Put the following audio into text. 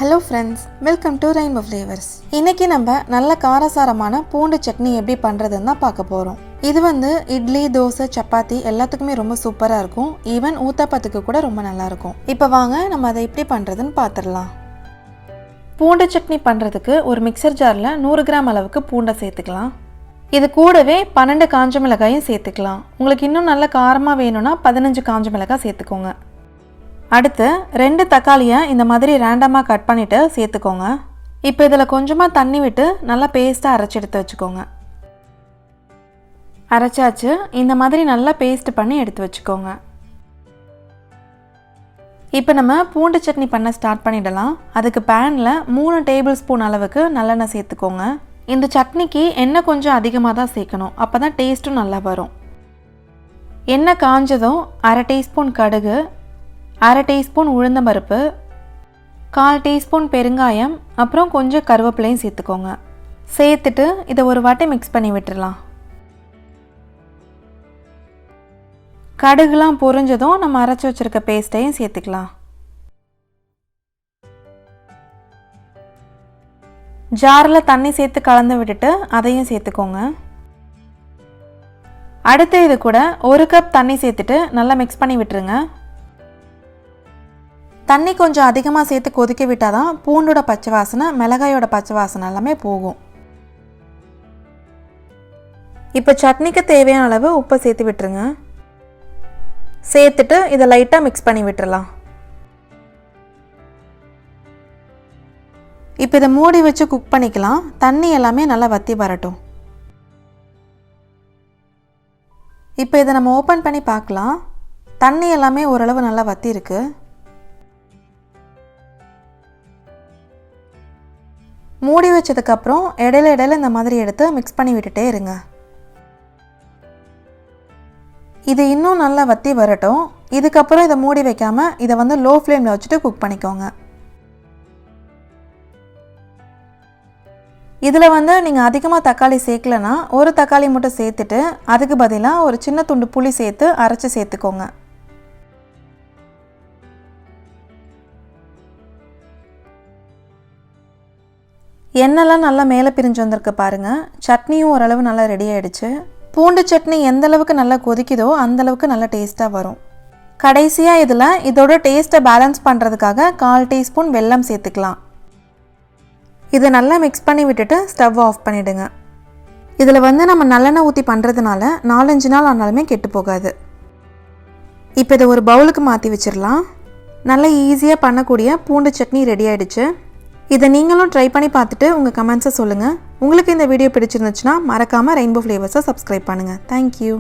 Hello friends, welcome to Rainbow Flavors. இன்னைக்கு நம்ம நல்ல காரசாரமான பூண்டு சட்னி எப்படி பண்றதுன்னு தான் பார்க்க போறோம். இது இட்லி, தோசை, சப்பாத்தி எல்லாத்துக்குமே ரொம்ப சூப்பரா இருக்கும். ஈவன் ஊத்தப்பத்துக்கு கூட ரொம்ப நல்லா இருக்கும். இப்போ வாங்க நம்ம அதை எப்படி பண்றதுன்னு பார்த்துடலாம். பூண்டு சட்னி பண்றதுக்கு ஒரு மிக்சர் ஜார்ல 100 கிராம் அளவுக்கு பூண்டை சேர்த்துக்கலாம். இது கூடவே 12 காஞ்ச மிளகாயும் சேர்த்துக்கலாம். உங்களுக்கு இன்னும் நல்ல காரமா வேணும்னா 15 காஞ்ச மிளகாய் சேர்த்துக்கோங்க. அடுத்து 2 தக்காளியை இந்த மாதிரி ரேண்டமாக கட் பண்ணிவிட்டு சேர்த்துக்கோங்க. இப்போ இதில் கொஞ்சமாக தண்ணி விட்டு நல்லா பேஸ்ட்டாக அரைச்சி எடுத்து வச்சுக்கோங்க. அரைச்சாச்சு. இந்த மாதிரி நல்லா பேஸ்ட் பண்ணி எடுத்து வச்சுக்கோங்க. இப்போ நம்ம பூண்டு சட்னி பண்ண ஸ்டார்ட் பண்ணிடலாம். அதுக்கு பேனில் 3 டேபிள் ஸ்பூன் அளவுக்கு நல்லெண்ணெய் சேர்த்துக்கோங்க. இந்த சட்னிக்கு எண்ணெய் கொஞ்சம் அதிகமாக தான் சேர்க்கணும், அப்போ தான் டேஸ்ட்டும் நல்லா வரும். எண்ணெய் காஞ்சதும் 1/2 டீஸ்பூன் கடுகு, 1/2 டீஸ்பூன் உளுந்தம்பருப்பு, 1/4 டீஸ்பூன் பெருங்காயம், அப்புறம் கொஞ்சம் கருவேப்பிலையும் சேர்த்துக்கோங்க. சேர்த்துட்டு இதை ஒரு வாட்டி மிக்ஸ் பண்ணி விட்டுடலாம். கடுகுலாம் பொரிஞ்சதும் நம்ம அரைச்சி வச்சுருக்க பேஸ்ட்டையும் சேர்த்துக்கலாம். ஜாரில் தண்ணி சேர்த்து கலந்து விட்டுட்டு அதையும் சேர்த்துக்கோங்க. அடுத்து இது கூட 1 கப் தண்ணி சேர்த்துட்டு நல்லா மிக்ஸ் பண்ணி விட்டுருங்க. தண்ணி கொஞ்சம் அதிகமாக சேர்த்து கொதிக்க விட்டால் தான் பூண்டோட பச்சை வாசனை, மிளகாயோட பச்சை வாசனை எல்லாமே போகும். இப்போ சட்னிக்கு தேவையான அளவு உப்பை சேர்த்து விட்டுருங்க. சேர்த்துட்டு இதை லைட்டாக மிக்ஸ் பண்ணி விட்டுறலாம். இப்போ இதை மூடி வச்சு குக் பண்ணிக்கலாம். தண்ணி எல்லாமே நல்லா வற்றி வரட்டும். இப்போ இதை நம்ம ஓப்பன் பண்ணி பார்க்கலாம். தண்ணி எல்லாமே ஓரளவு நல்லா வற்றி இருக்கு. மூடி வச்சதுக்கப்புறம் இடையில இந்த மாதிரி எடுத்து மிக்ஸ் பண்ணி விட்டுட்டே இருங்க. இது இன்னும் நல்லா வற்றி வரட்டும். இதுக்கப்புறம் இதை மூடி வைக்காமல் இதை லோ ஃப்ளேமில் வச்சுட்டு குக் பண்ணிக்கோங்க. இதில் நீங்கள் அதிகமாக தக்காளி சேர்க்கலன்னா ஒரு தக்காளி மட்டும் சேர்த்துட்டு அதுக்கு பதிலாக ஒரு சின்ன துண்டு புளி சேர்த்து அரைச்சி சேர்த்துக்கோங்க. எண்ணெய்லாம் நல்லா மேலே பிரிஞ்சு வந்திருக்கு பாருங்கள். சட்னியும் ஓரளவு நல்லா ரெடி ஆகிடுச்சு. பூண்டு சட்னி எந்த அளவுக்கு நல்லா கொதிக்குதோ அந்தளவுக்கு நல்லா டேஸ்ட்டாக வரும். கடைசியாக இதில் இதோட டேஸ்ட்டை பேலன்ஸ் பண்ணுறதுக்காக 1/4 டீஸ்பூன் வெல்லம் சேர்த்துக்கலாம். இதை நல்லா மிக்ஸ் பண்ணி விட்டுட்டு ஸ்டவ் ஆஃப் பண்ணிவிடுங்க. இதில் நம்ம நல்லெண்ணெய் ஊற்றி பண்ணுறதுனால 4-5 நாள் ஆனாலுமே கெட்டு போகாது. இப்போ இதை ஒரு பவுலுக்கு மாற்றி வச்சிடலாம். நல்லா ஈஸியாக பண்ணக்கூடிய பூண்டு சட்னி ரெடி ஆகிடுச்சு. இதை நீங்களும் ட்ரை பண்ணி பார்த்துட்டு உங்கள் கமெண்ட்ஸை சொல்லுங்கள். உங்களுக்கு இந்த வீடியோ பிடிச்சிருந்துச்சுன்னா மறக்காமல் ரெயின்போ ஃப்ளேவர்ஸை சப்ஸ்கிரைப் பண்ணுங்கள். தேங்க்யூ.